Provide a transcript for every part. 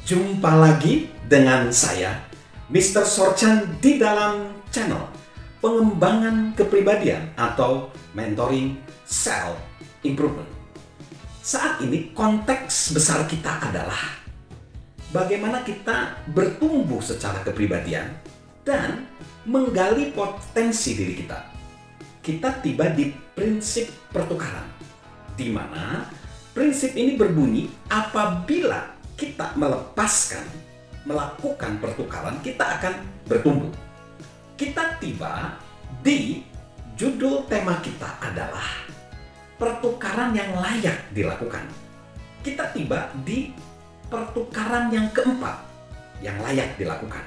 Jumpa lagi dengan saya, Mr. Sorchan, di dalam channel pengembangan kepribadian atau mentoring self improvement. Saat ini konteks besar kita adalah bagaimana kita bertumbuh secara kepribadian dan menggali potensi diri kita. Kita tiba di prinsip pertukaran, di mana prinsip ini berbunyi apabila kita melakukan pertukaran, kita akan bertumbuh. Kita tiba di judul tema kita adalah pertukaran yang layak dilakukan. Kita tiba di pertukaran yang keempat yang layak dilakukan.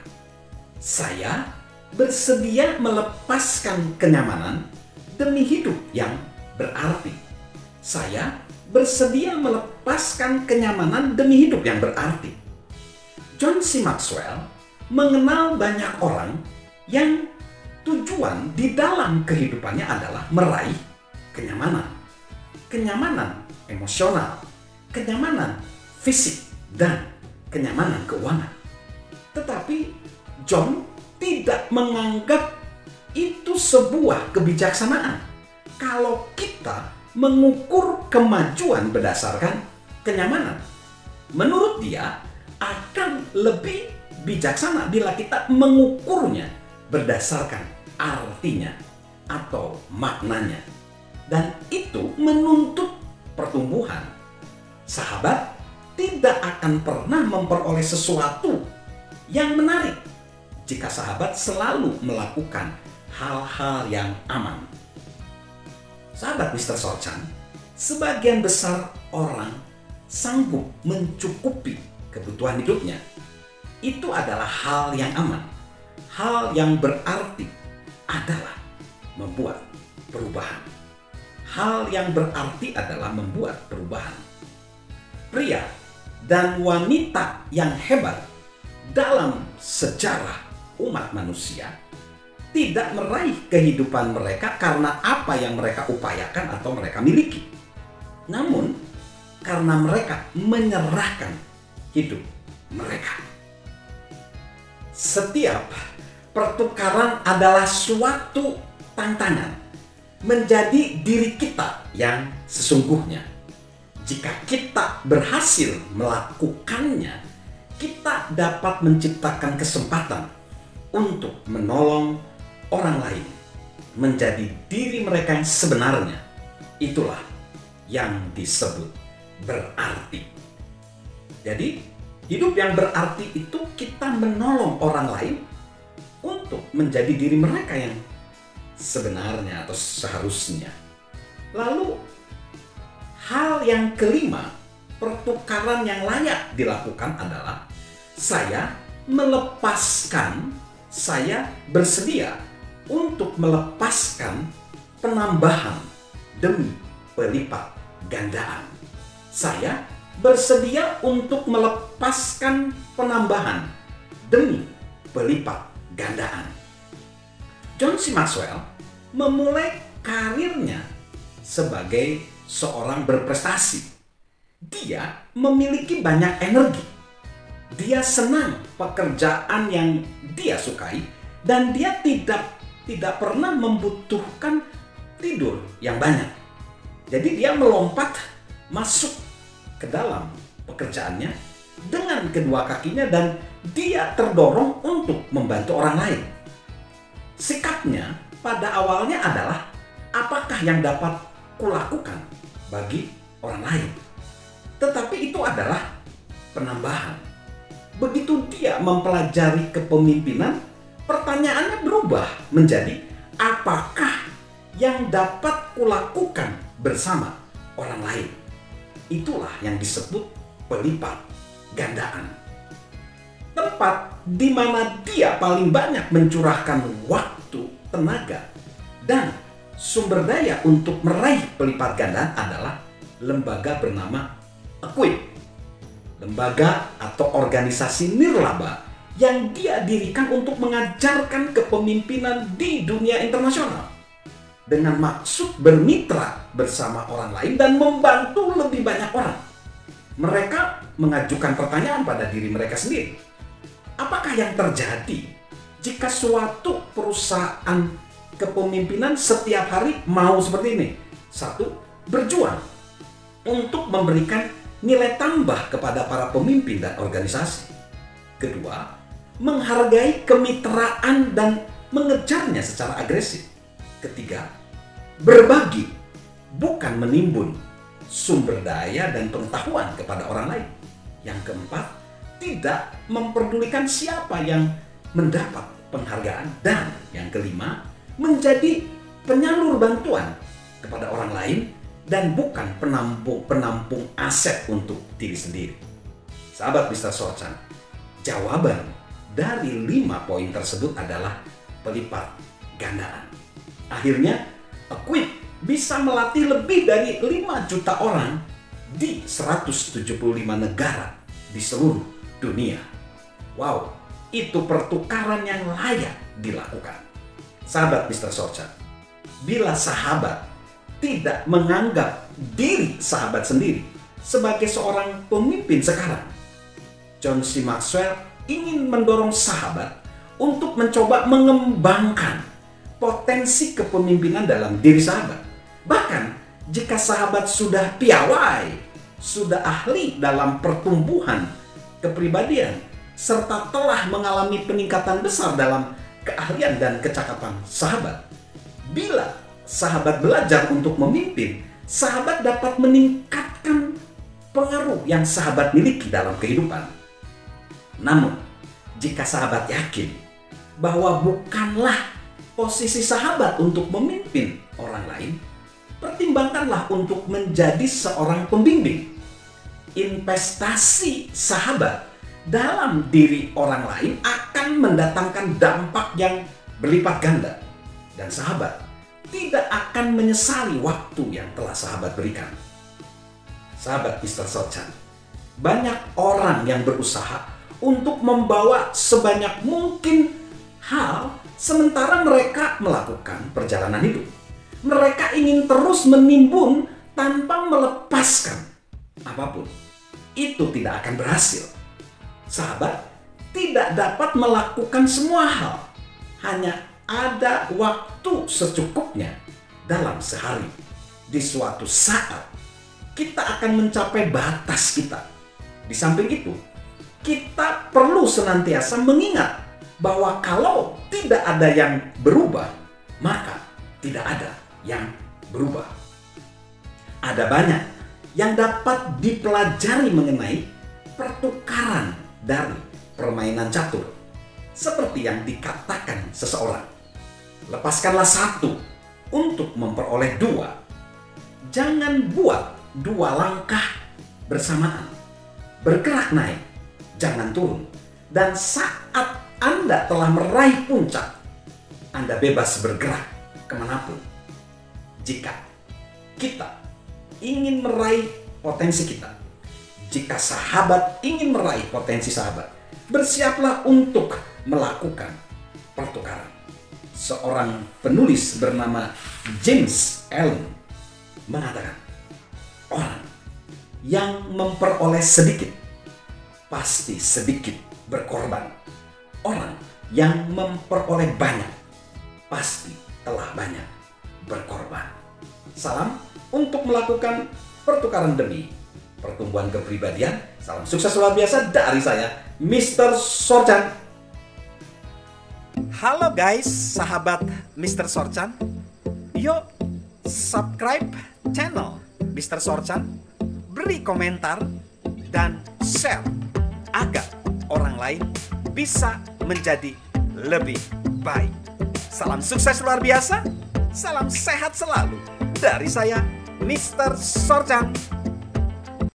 Saya bersedia melepaskan kenyamanan demi hidup yang berarti. Saya bersedia melepaskan kenyamanan demi hidup yang berarti. John C. Maxwell mengenal banyak orang yang tujuan di dalam kehidupannya adalah meraih kenyamanan. Kenyamanan emosional, kenyamanan fisik, dan kenyamanan keuangan. Tetapi John tidak menganggap itu sebuah kebijaksanaan kalau kita mengukur kemajuan berdasarkan kenyamanan. Menurut dia, akan lebih bijaksana bila kita mengukurnya berdasarkan artinya atau maknanya. Dan itu menuntut pertumbuhan. Sahabat tidak akan pernah memperoleh sesuatu yang menarik jika sahabat selalu melakukan hal-hal yang aman. Sahabat Mr. Sorchan, sebagian besar orang sanggup mencukupi kebutuhan hidupnya. Itu adalah hal yang aman. Hal yang berarti adalah membuat perubahan. Hal yang berarti adalah membuat perubahan. Pria dan wanita yang hebat dalam sejarah umat manusia tidak meraih kehidupan mereka karena apa yang mereka upayakan atau mereka miliki. Namun, karena mereka menyerahkan hidup mereka. Setiap pertukaran adalah suatu tantangan menjadi diri kita yang sesungguhnya. Jika kita berhasil melakukannya, kita dapat menciptakan kesempatan untuk menolong orang lain menjadi diri mereka yang sebenarnya. Itulah yang disebut berarti. Jadi, hidup yang berarti itu kita menolong orang lain untuk menjadi diri mereka yang sebenarnya atau seharusnya. Lalu, hal yang kelima, pertukaran yang layak dilakukan adalah saya bersedia untuk melepaskan penambahan demi pelipat gandaan. Saya bersedia untuk melepaskan penambahan demi pelipat gandaan. John C. Maxwell memulai karirnya sebagai seorang berprestasi. Dia memiliki banyak energi. Dia senang pekerjaan yang dia sukai dan dia tidak pernah membutuhkan tidur yang banyak. Jadi dia melompat masuk ke dalam pekerjaannya dengan kedua kakinya dan dia terdorong untuk membantu orang lain. Sikapnya pada awalnya adalah apakah yang dapat kulakukan bagi orang lain. Tetapi itu adalah penambahan. Begitu dia mempelajari kepemimpinan, pertanyaannya berubah menjadi apakah yang dapat kulakukan bersama orang lain. Itulah yang disebut pelipat gandaan. Tempat di mana dia paling banyak mencurahkan waktu, tenaga, dan sumber daya untuk meraih pelipat gandaan adalah lembaga bernama Equip. Lembaga atau organisasi nirlaba yang dia dirikan untuk mengajarkan kepemimpinan di dunia internasional. dengan maksud bermitra bersama orang lain dan membantu lebih banyak orang. mereka mengajukan pertanyaan pada diri mereka sendiri. Apakah yang terjadi jika suatu perusahaan kepemimpinan setiap hari mau seperti ini? Satu, berjuang untuk memberikan nilai tambah kepada para pemimpin dan organisasi. Kedua, menghargai kemitraan dan mengejarnya secara agresif. Ketiga, berbagi, bukan menimbun sumber daya dan pengetahuan kepada orang lain. Yang keempat, tidak memperdulikan siapa yang mendapat penghargaan. Dan yang kelima, menjadi penyalur bantuan kepada orang lain dan bukan penampung aset untuk diri sendiri. Sahabat Mr. Sorchan, jawaban dari 5 poin tersebut adalah pelipat gandaan. Akhirnya, Equip bisa melatih lebih dari 5 juta orang di 175 negara di seluruh dunia. Wow, itu pertukaran yang layak dilakukan. Sahabat Mr. Sorchan, bila sahabat tidak menganggap diri sahabat sendiri sebagai seorang pemimpin sekarang, John C. Maxwell ingin mendorong sahabat untuk mencoba mengembangkan potensi kepemimpinan dalam diri sahabat. Bahkan jika sahabat sudah piawai, sudah ahli dalam pertumbuhan kepribadian, serta telah mengalami peningkatan besar dalam keahlian dan kecakapan sahabat, bila sahabat belajar untuk memimpin, sahabat dapat meningkatkan pengaruh yang sahabat miliki dalam kehidupan. Namun, jika sahabat yakin bahwa bukanlah posisi sahabat untuk memimpin orang lain, pertimbangkanlah untuk menjadi seorang pembimbing. Investasi sahabat dalam diri orang lain akan mendatangkan dampak yang berlipat ganda. Dan sahabat tidak akan menyesali waktu yang telah sahabat berikan. Sahabat Mr. Sorchan, banyak orang yang berusaha untuk membawa sebanyak mungkin hal sementara mereka melakukan perjalanan hidup. Mereka ingin terus menimbun tanpa melepaskan apapun. Itu tidak akan berhasil. Sahabat tidak dapat melakukan semua hal. Hanya ada waktu secukupnya dalam sehari. Di suatu saat, kita akan mencapai batas kita. Di samping itu, kita perlu senantiasa mengingat bahwa kalau tidak ada yang berubah, maka tidak ada yang berubah. Ada banyak yang dapat dipelajari mengenai pertukaran dari permainan catur. Seperti yang dikatakan seseorang, lepaskanlah satu untuk memperoleh 2. Jangan buat 2 langkah bersamaan. Bergerak naik, jangan turun. Dan saat Anda telah meraih puncak, Anda bebas bergerak kemanapun. Jika kita ingin meraih potensi kita, jika sahabat ingin meraih potensi sahabat, bersiaplah untuk melakukan pertukaran. Seorang penulis bernama James Allen mengatakan, orang yang memperoleh sedikit pasti sedikit berkorban. Orang yang memperoleh banyak pasti telah banyak berkorban. Salam untuk melakukan pertukaran demi pertumbuhan kepribadian. Salam sukses luar biasa dari saya, Mr. Sorchan. Halo guys, sahabat Mr. Sorchan. Yuk subscribe channel Mr. Sorchan, beri komentar dan share agar orang lain bisa menjadi lebih baik. Salam sukses luar biasa, salam sehat selalu dari saya, Mr. Sorchan.